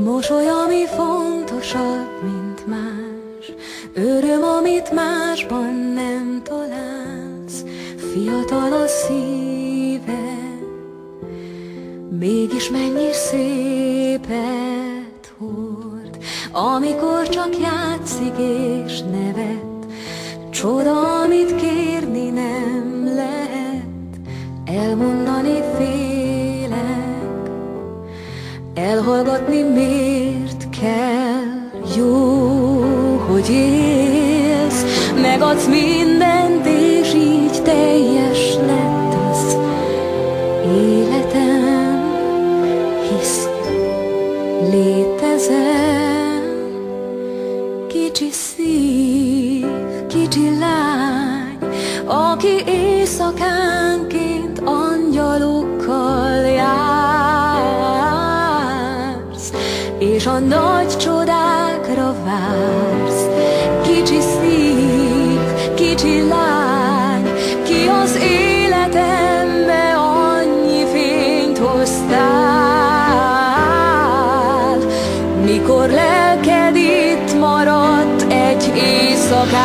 Mosoly, ami fontosabb, mint más, öröm, amit másban nem találsz. Fiatal a szíve, mégis mennyi szépet hord. Amikor csak játszik és nevet, csoda, amit kérni nem lehet. Elmondani félek, elhallgatni miért kell. Jó, hogy élsz, megadsz mindent, és így teljes lett az életem. Hisz létezem, kicsi szív, kicsi lány, aki éjszakánként angyalokkal jársz, és a nagy csodákra vársz. Kicsi szív, kicsi lány, ki az életembe annyi fényt hoztál, mikor lelked itt maradt egy éjszakán.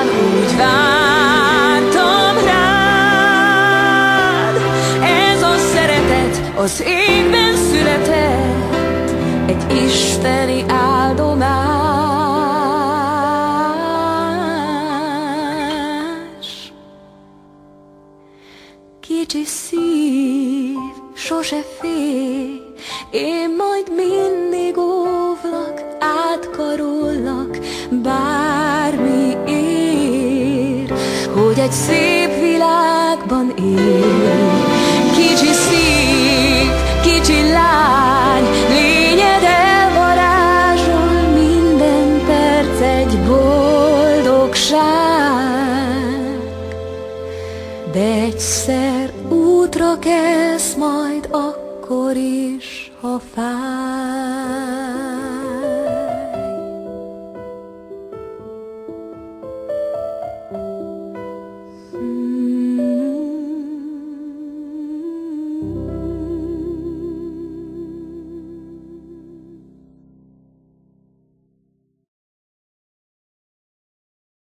Úgy vártam rád, ez a szeretet az égben született, egy isteni áldomás. Kicsi szív, sose félj, én majd mindig óvlak, átkarollak, bármi ér, hogy egy szép világban élj. Kicsi szív, kicsi lány, lényed elvarázsol, minden perc egy boldogság. De egyszer útra kelsz majd akkor is, ha fáj.